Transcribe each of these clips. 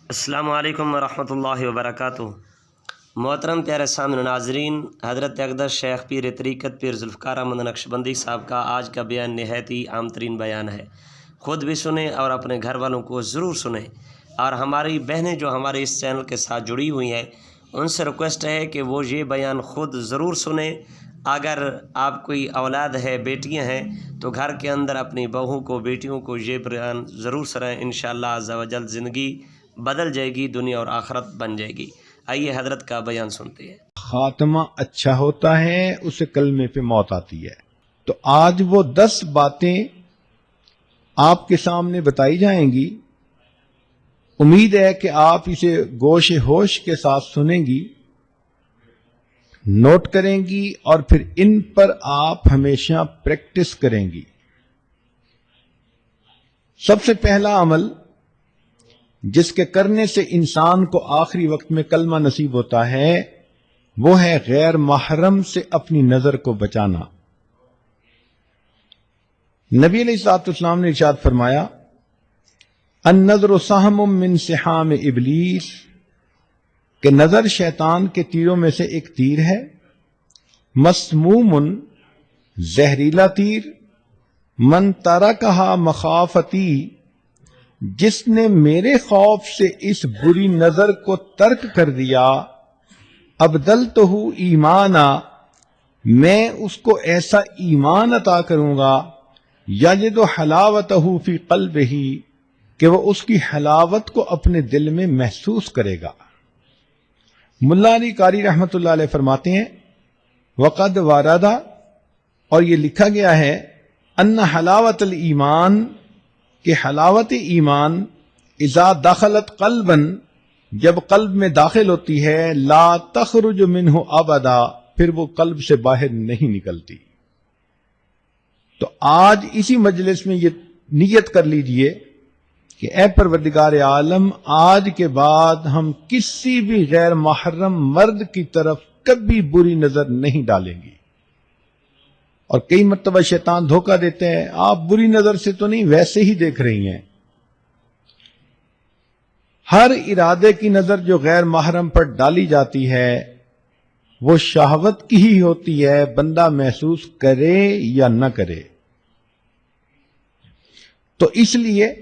السلام علیکم ورحمۃ اللہ وبرکاتہ۔ محترم پیارے سامعین ناظرین، حضرت اقدس شیخ پیر طریقت پیر ذوالفقار احمد نقشبندی صاحب کا آج کا بیان نہایت ہی عام ترین بیان ہے۔ خود بھی سنیں اور اپنے گھر والوں کو ضرور سنیں، اور ہماری بہنیں جو ہمارے اس چینل کے ساتھ جڑی ہوئی ہیں ان سے ریکویسٹ ہے کہ وہ یہ بیان خود ضرور سنیں۔ اگر آپ کوئی اولاد ہے، بیٹیاں ہیں، تو گھر کے اندر اپنی بہوؤں کو، بیٹیوں کو یہ بیان ضرور سنائیں۔ انشاءاللہ عز و جل زندگی بدل جائے گی، دنیا اور آخرت بن جائے گی۔ آئیے حضرت کا بیان سنتے ہیں۔ خاتمہ اچھا ہوتا ہے اسے کلمے پہ موت آتی ہے۔ تو آج وہ 10 باتیں آپ کے سامنے بتائی جائیں گی۔ امید ہے کہ آپ اسے گوش ہوش کے ساتھ سنیں گی، نوٹ کریں گی، اور پھر ان پر آپ ہمیشہ پریکٹس کریں گی۔ سب سے پہلا عمل جس کے کرنے سے انسان کو آخری وقت میں کلمہ نصیب ہوتا ہے، وہ ہے غیر محرم سے اپنی نظر کو بچانا۔ نبی علیہ الصلوۃ والسلام نے ارشاد فرمایا، النظر سہم من سہام ابلیس، کہ نظر شیطان کے تیروں میں سے ایک تیر ہے، مسموم، زہریلا تیر، من ترکہا مخافتی، جس نے میرے خوف سے اس بری نظر کو ترک کر دیا، ابدلتہ ایمانا، میں اس کو ایسا ایمان عطا کروں گا، یجد حلاوتہ فی قلبہ، کہ وہ اس کی حلاوت کو اپنے دل میں محسوس کرے گا۔ ملا علی قاری رحمۃ اللہ علیہ فرماتے ہیں، وقد واردا، اور یہ لکھا گیا ہے، ان حلاوت الایمان، کہ حلاوت ایمان اذا دخلت قلبا، جب قلب میں داخل ہوتی ہے، لا تخرج منہ ابدا، پھر وہ قلب سے باہر نہیں نکلتی۔ تو آج اسی مجلس میں یہ نیت کر لیجئے کہ اے پروردگار عالم، آج کے بعد ہم کسی بھی غیر محرم مرد کی طرف کبھی بری نظر نہیں ڈالیں گی۔ اور کئی مرتبہ شیطان دھوکہ دیتے ہیں، آپ بری نظر سے تو نہیں، ویسے ہی دیکھ رہی ہیں۔ ہر ارادے کی نظر جو غیر محرم پر ڈالی جاتی ہے وہ شہوت کی ہی ہوتی ہے، بندہ محسوس کرے یا نہ کرے۔ تو اس لیے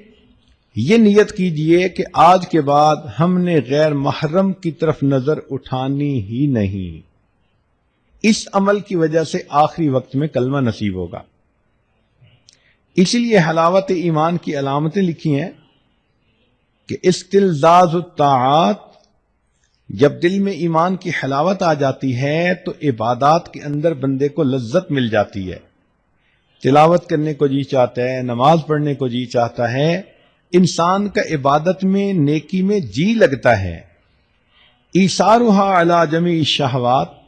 یہ نیت کیجئے کہ آج کے بعد ہم نے غیر محرم کی طرف نظر اٹھانی ہی نہیں۔ اس عمل کی وجہ سے آخری وقت میں کلمہ نصیب ہوگا۔ اسی لیے حلاوت ایمان کی علامتیں لکھی ہیں کہ استلذاذ الطاعات، جب دل میں ایمان کی حلاوت آ جاتی ہے تو عبادات کے اندر بندے کو لذت مل جاتی ہے، تلاوت کرنے کو جی چاہتا ہے، نماز پڑھنے کو جی چاہتا ہے، انسان کا عبادت میں، نیکی میں جی لگتا ہے۔ ایثارھا علی جمیع الشہوات،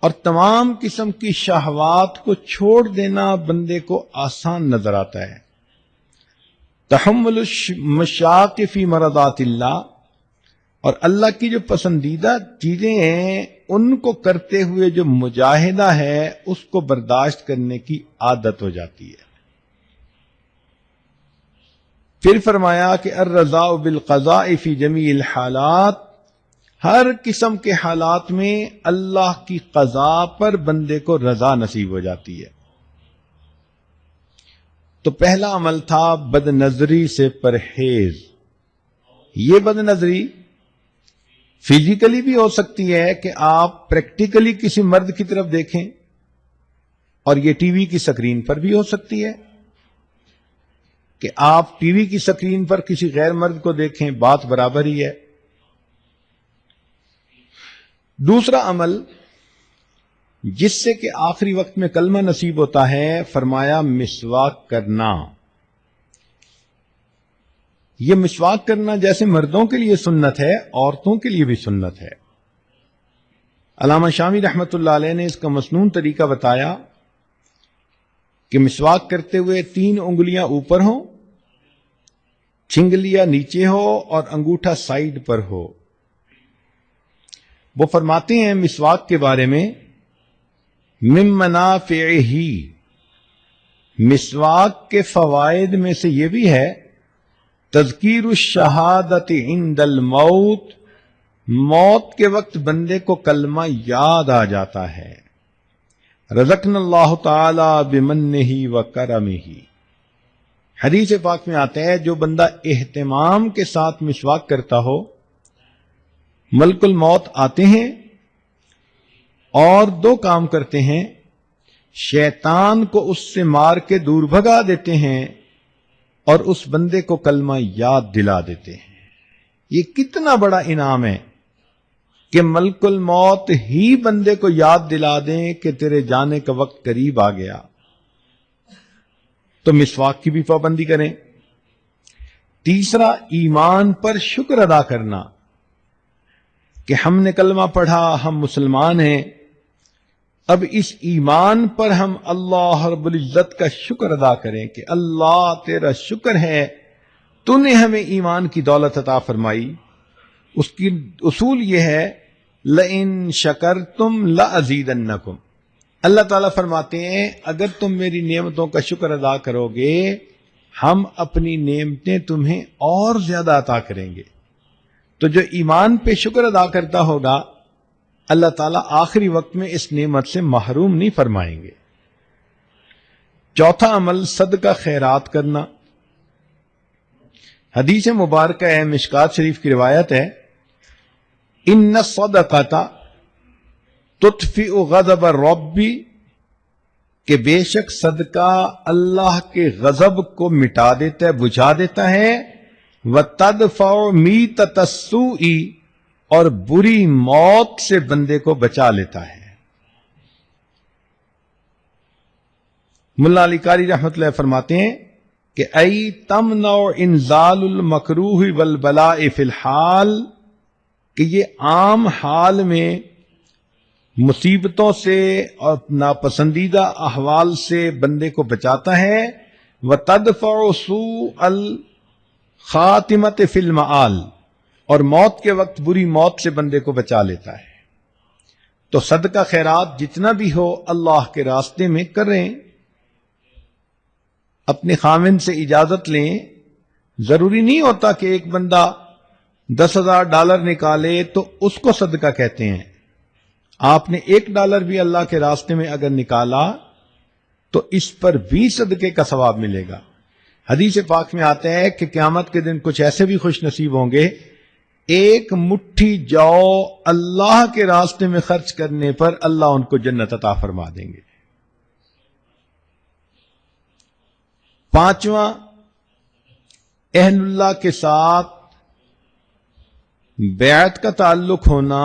اور تمام قسم کی شہوات کو چھوڑ دینا بندے کو آسان نظر آتا ہے۔ تحمل المشاق فی مرضات اللہ، اور اللہ کی جو پسندیدہ چیزیں ہیں ان کو کرتے ہوئے جو مجاہدہ ہے اس کو برداشت کرنے کی عادت ہو جاتی ہے۔ پھر فرمایا کہ الرضا بالقضاء فی جمیع الحالات، ہر قسم کے حالات میں اللہ کی قضاء پر بندے کو رضا نصیب ہو جاتی ہے۔ تو پہلا عمل تھا بد نظری سے پرہیز۔ یہ بد نظری فزیکلی بھی ہو سکتی ہے کہ آپ پریکٹیکلی کسی مرد کی طرف دیکھیں، اور یہ ٹی وی کی سکرین پر بھی ہو سکتی ہے کہ آپ ٹی وی کی سکرین پر کسی غیر مرد کو دیکھیں، بات برابر ہی ہے۔ دوسرا عمل جس سے کہ آخری وقت میں کلمہ نصیب ہوتا ہے، فرمایا مسواک کرنا۔ یہ مسواک کرنا جیسے مردوں کے لیے سنت ہے، عورتوں کے لیے بھی سنت ہے۔ علامہ شامی رحمۃ اللہ علیہ نے اس کا مسنون طریقہ بتایا کہ مسواک کرتے ہوئے 3 انگلیاں اوپر ہوں، چھنگلیاں نیچے ہو، اور انگوٹھا سائیڈ پر ہو۔ وہ فرماتے ہیں مسواک کے بارے میں، من منافعہ، مسواک کے فوائد میں سے یہ بھی ہے تذکیر الشہادت عند الموت، موت کے وقت بندے کو کلمہ یاد آ جاتا ہے۔ رزقنا اللہ تعالی بمنہ و کرمہ، حدیث پاک میں آتا ہے جو بندہ اہتمام کے ساتھ مسواک کرتا ہو، ملک الموت آتے ہیں اور دو کام کرتے ہیں، شیطان کو اس سے مار کے دور بھگا دیتے ہیں اور اس بندے کو کلمہ یاد دلا دیتے ہیں۔ یہ کتنا بڑا انعام ہے کہ ملک الموت ہی بندے کو یاد دلا دیں کہ تیرے جانے کا وقت قریب آ گیا۔ تو مسواک کی بھی پابندی کریں۔ تیسرا، ایمان پر شکر ادا کرنا کہ ہم نے کلمہ پڑھا، ہم مسلمان ہیں، اب اس ایمان پر ہم اللہ رب العزت کا شکر ادا کریں کہ اللہ تیرا شکر ہے تو نے ہمیں ایمان کی دولت عطا فرمائی۔ اس کی اصول یہ ہے لئن شکرتم لازیدنکم، اللہ تعالیٰ فرماتے ہیں اگر تم میری نعمتوں کا شکر ادا کرو گے ہم اپنی نعمتیں تمہیں اور زیادہ عطا کریں گے۔ تو جو ایمان پہ شکر ادا کرتا ہوگا اللہ تعالیٰ آخری وقت میں اس نعمت سے محروم نہیں فرمائیں گے۔ چوتھا عمل صدقہ خیرات کرنا۔ حدیث مبارکہ ہے، مشکات شریف کی روایت ہے، ان الصدقۃ تطفئ غضب الرب، کہ بے شک صدقہ اللہ کے غضب کو مٹا دیتا ہے، بجھا دیتا ہے، وتدفع میتۃ السوء، اور بری موت سے بندے کو بچا لیتا ہے۔ ملا علی قاری رحمۃ اللہ فرماتے ہیں کہ ای تمنع انزال المکروہ والبلاء فی الحال، کہ یہ عام حال میں مصیبتوں سے اور ناپسندیدہ احوال سے بندے کو بچاتا ہے، وتدفع سوء الخاتمۃ فی المآل، اور موت کے وقت بری موت سے بندے کو بچا لیتا ہے۔ تو صدقہ خیرات جتنا بھی ہو اللہ کے راستے میں کریں، اپنے خاوند سے اجازت لیں۔ ضروری نہیں ہوتا کہ ایک بندہ $10,000 نکالے تو اس کو صدقہ کہتے ہیں۔ آپ نے $1 بھی اللہ کے راستے میں اگر نکالا تو اس پر بھی صدقے کا ثواب ملے گا۔ حدیث پاک میں آتا ہے کہ قیامت کے دن کچھ ایسے بھی خوش نصیب ہوں گے، ایک مٹھی جو اللہ کے راستے میں خرچ کرنے پر اللہ ان کو جنت عطا فرما دیں گے۔ پانچواں، اہل اللہ کے ساتھ بیعت کا تعلق ہونا،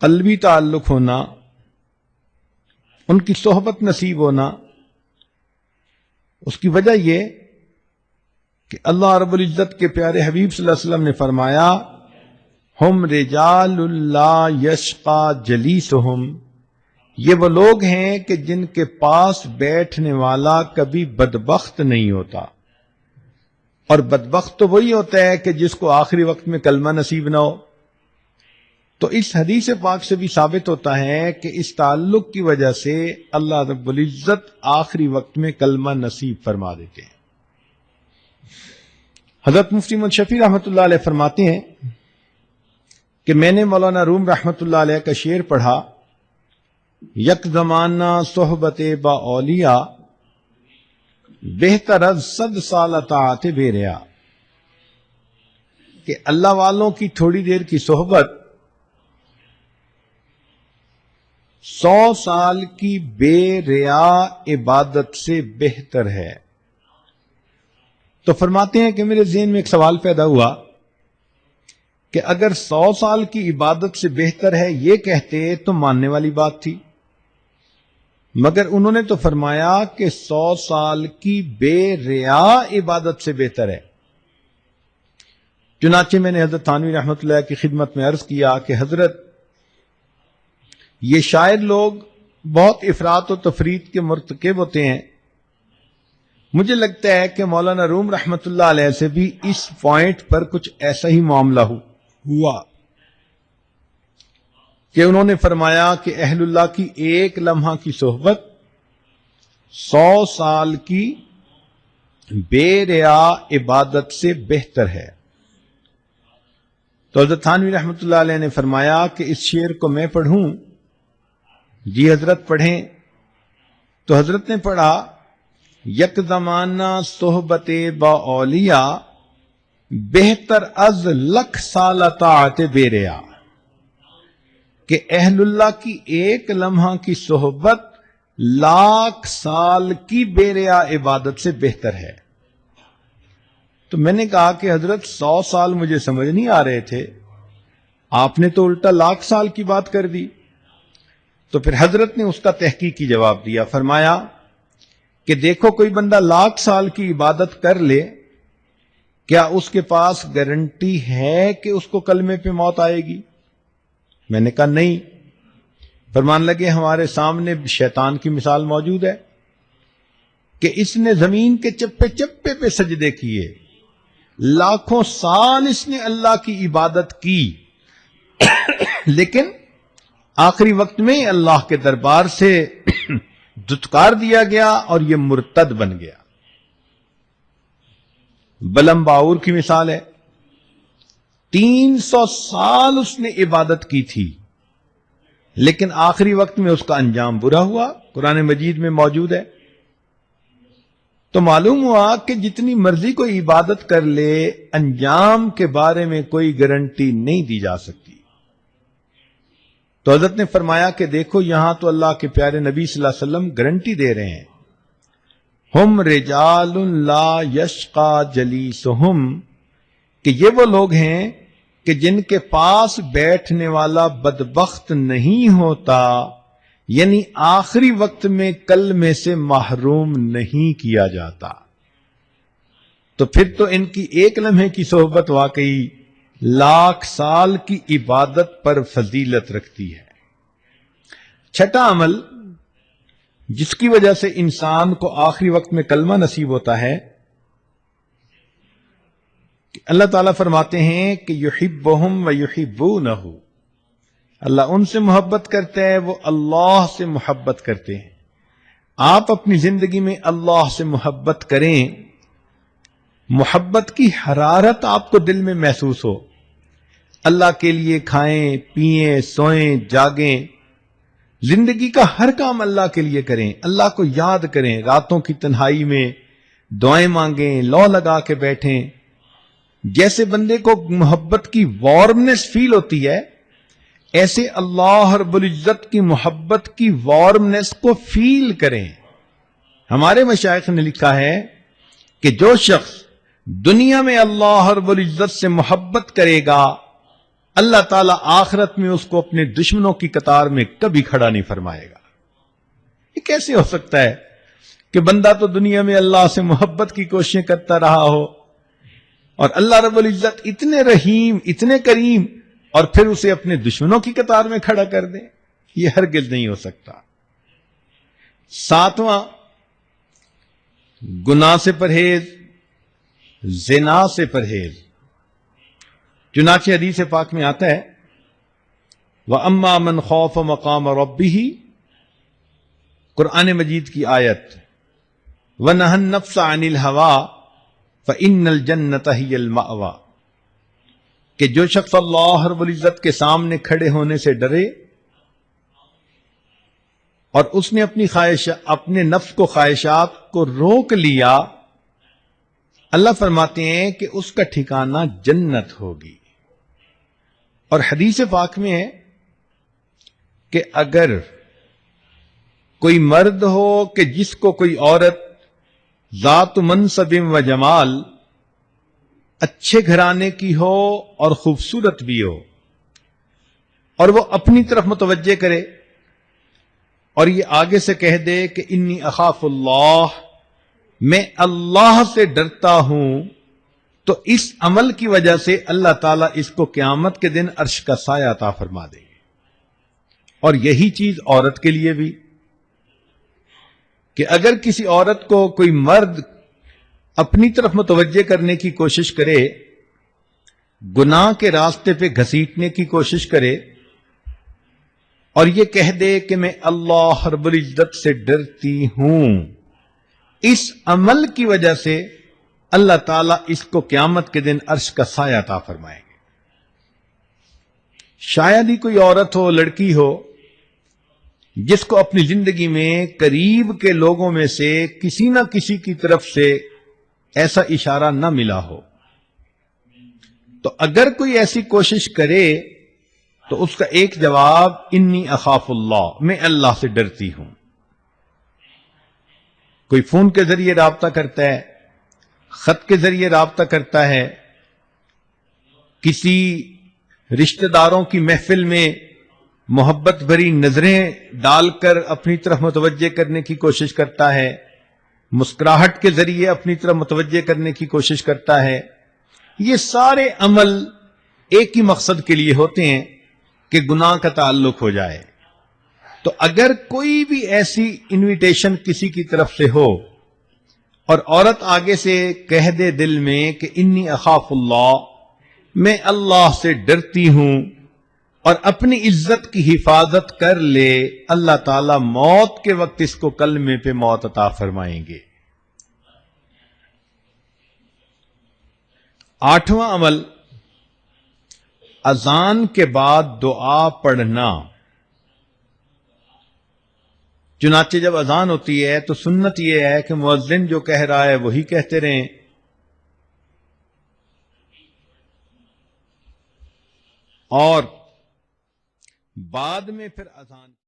قلبی تعلق ہونا، ان کی صحبت نصیب ہونا۔ اس کی وجہ یہ کہ اللہ رب العزت کے پیارے حبیب صلی اللہ علیہ وسلم نے فرمایا ہم رجال لا یشقى جلیسہم، یہ وہ لوگ ہیں کہ جن کے پاس بیٹھنے والا کبھی بدبخت نہیں ہوتا، اور بدبخت تو وہی ہوتا ہے کہ جس کو آخری وقت میں کلمہ نصیب نہ ہو۔ تو اس حدیث پاک سے بھی ثابت ہوتا ہے کہ اس تعلق کی وجہ سے اللہ رب العزت آخری وقت میں کلمہ نصیب فرما دیتے ہیں۔ حضرت مفتی محمد شفیع رحمۃ اللہ علیہ فرماتے ہیں کہ میں نے مولانا روم رحمۃ اللہ علیہ کا شعر پڑھا، یک زمانہ صحبت با اولیاء بہتر از 100 سال اطاعت بے ریا، کہ اللہ والوں کی تھوڑی دیر کی صحبت 100 سال کی بے ریا عبادت سے بہتر ہے۔ تو فرماتے ہیں کہ میرے ذہن میں ایک سوال پیدا ہوا کہ اگر 100 سال کی عبادت سے بہتر ہے یہ کہتے تو ماننے والی بات تھی، مگر انہوں نے تو فرمایا کہ 100 سال کی بے ریا عبادت سے بہتر ہے۔ چنانچہ میں نے حضرت تھانوی رحمۃ اللہ کی خدمت میں عرض کیا کہ حضرت، یہ شاعر لوگ بہت افراط و تفریط کے مرتکب ہوتے ہیں، مجھے لگتا ہے کہ مولانا روم رحمۃ اللہ علیہ سے بھی اس پوائنٹ پر کچھ ایسا ہی معاملہ ہوا کہ انہوں نے فرمایا کہ اہل اللہ کی ایک لمحہ کی صحبت 100 سال کی بے ریا عبادت سے بہتر ہے۔ تو حضرت تھانوی رحمۃ اللہ علیہ نے فرمایا کہ اس شعر کو میں پڑھوں؟ جی حضرت پڑھیں۔ تو حضرت نے پڑھا، یک زمانہ صحبت با اولیاء، بہتر از لکھ سال طاعت بے ریا، کہ اہل اللہ کی ایک لمحہ کی صحبت لاکھ سال کی بے ریا عبادت سے بہتر ہے۔ تو میں نے کہا کہ حضرت 100 سال مجھے سمجھ نہیں آ رہے تھے، آپ نے تو الٹا لاکھ سال کی بات کر دی۔ تو پھر حضرت نے اس کا تحقیقی جواب دیا، فرمایا کہ دیکھو کوئی بندہ لاکھ سال کی عبادت کر لے، کیا اس کے پاس گارنٹی ہے کہ اس کو کلمے پہ موت آئے گی؟ میں نے کہا نہیں۔ فرمان لگے ہمارے سامنے شیطان کی مثال موجود ہے کہ اس نے زمین کے چپے چپے پہ سجدے کیے، لاکھوں سال اس نے اللہ کی عبادت کی، لیکن آخری وقت میں اللہ کے دربار سے دھتکار دیا گیا اور یہ مرتد بن گیا۔ بلم باور کی مثال ہے، 300 سال اس نے عبادت کی تھی، لیکن آخری وقت میں اس کا انجام برا ہوا، قرآن مجید میں موجود ہے۔ تو معلوم ہوا کہ جتنی مرضی کوئی عبادت کر لے، انجام کے بارے میں کوئی گارنٹی نہیں دی جا سکتی۔ تو حضرت نے فرمایا کہ دیکھو یہاں تو اللہ کے پیارے نبی صلی اللہ علیہ وسلم گارنٹی دے رہے ہیں، ہم رجال لا یشقا جلیسہم، کہ یہ وہ لوگ ہیں کہ جن کے پاس بیٹھنے والا بدبخت نہیں ہوتا، یعنی آخری وقت میں کلمے سے محروم نہیں کیا جاتا۔ تو پھر تو ان کی ایک لمحے کی صحبت واقعی لاکھ سال کی عبادت پر فضیلت رکھتی ہے۔ چھٹا عمل جس کی وجہ سے انسان کو آخری وقت میں کلمہ نصیب ہوتا ہے، کہ اللہ تعالیٰ فرماتے ہیں کہ یحبہم و یحبونہ، اللہ ان سے محبت کرتا ہے، وہ اللہ سے محبت کرتے ہیں۔ آپ اپنی زندگی میں اللہ سے محبت کریں، محبت کی حرارت آپ کو دل میں محسوس ہو، اللہ کے لیے کھائیں پئیں سوئیں جاگیں، زندگی کا ہر کام اللہ کے لیے کریں، اللہ کو یاد کریں، راتوں کی تنہائی میں دعائیں مانگیں، لو لگا کے بیٹھیں۔ جیسے بندے کو محبت کی وارمنس فیل ہوتی ہے، ایسے اللہ رب العزت کی محبت کی وارمنس کو فیل کریں۔ ہمارے مشائخ نے لکھا ہے کہ جو شخص دنیا میں اللہ رب العزت سے محبت کرے گا، اللہ تعالیٰ آخرت میں اس کو اپنے دشمنوں کی قطار میں کبھی کھڑا نہیں فرمائے گا۔ یہ کیسے ہو سکتا ہے کہ بندہ تو دنیا میں اللہ سے محبت کی کوششیں کرتا رہا ہو، اور اللہ رب العزت اتنے رحیم اتنے کریم، اور پھر اسے اپنے دشمنوں کی قطار میں کھڑا کر دے؟ یہ ہرگز نہیں ہو سکتا۔ ساتواں، گناہ سے پرہیز، زنا سے پرہیز۔ چنانچہ حدیث پاک میں آتا ہے، وَأَمَّا مَنْ خَافَ مَقَامَ رَبِّهِ، قرآن مجید کی آیت، وَنَهَى النَّفْسَ عَنِ الْهَوَىٰ فَإِنَّ الْجَنَّةَ هِيَ الْمَأْوَىٰ، کہ جو شخص اللہ رب العزت کے سامنے کھڑے ہونے سے ڈرے اور اس نے اپنے نفس کو خواہشات کو روک لیا، اللہ فرماتے ہیں کہ اس کا ٹھکانہ جنت ہوگی۔ اور حدیث پاک میں ہے کہ اگر کوئی مرد ہو کہ جس کو کوئی عورت ذات منصب و جمال، اچھے گھرانے کی ہو اور خوبصورت بھی ہو، اور وہ اپنی طرف متوجہ کرے اور یہ آگے سے کہہ دے کہ انی اخاف اللہ، میں اللہ سے ڈرتا ہوں، تو اس عمل کی وجہ سے اللہ تعالیٰ اس کو قیامت کے دن عرش کا سایہ عطا فرما دے گے۔ اور یہی چیز عورت کے لیے بھی، کہ اگر کسی عورت کو کوئی مرد اپنی طرف متوجہ کرنے کی کوشش کرے، گناہ کے راستے پہ گھسیٹنے کی کوشش کرے، اور یہ کہہ دے کہ میں اللہ رب العزت سے ڈرتی ہوں، اس عمل کی وجہ سے اللہ تعالیٰ اس کو قیامت کے دن عرش کا سایہ عطا فرمائیں گے۔ شاید ہی کوئی عورت ہو، لڑکی ہو، جس کو اپنی زندگی میں قریب کے لوگوں میں سے کسی نہ کسی کی طرف سے ایسا اشارہ نہ ملا ہو، تو اگر کوئی ایسی کوشش کرے تو اس کا ایک جواب انی اخاف اللہ، میں اللہ سے ڈرتی ہوں۔ کوئی فون کے ذریعے رابطہ کرتا ہے، خط کے ذریعے رابطہ کرتا ہے، کسی رشتہ داروں کی محفل میں محبت بھری نظریں ڈال کر اپنی طرف متوجہ کرنے کی کوشش کرتا ہے، مسکراہٹ کے ذریعے اپنی طرف متوجہ کرنے کی کوشش کرتا ہے۔ یہ سارے عمل ایک ہی مقصد کے لیے ہوتے ہیں کہ گناہ کا تعلق ہو جائے۔ تو اگر کوئی بھی ایسی انویٹیشن کسی کی طرف سے ہو اور عورت آگے سے کہہ دے دل میں کہ انی اخاف اللہ، میں اللہ سے ڈرتی ہوں، اور اپنی عزت کی حفاظت کر لے، اللہ تعالیٰ موت کے وقت اس کو کلمے پہ موت عطا فرمائیں گے۔ 8واں عمل، اذان کے بعد دعا پڑھنا۔ چنانچہ جب اذان ہوتی ہے تو سنت یہ ہے کہ مؤذن جو کہہ رہا ہے وہی کہتے رہیں، اور بعد میں پھر اذان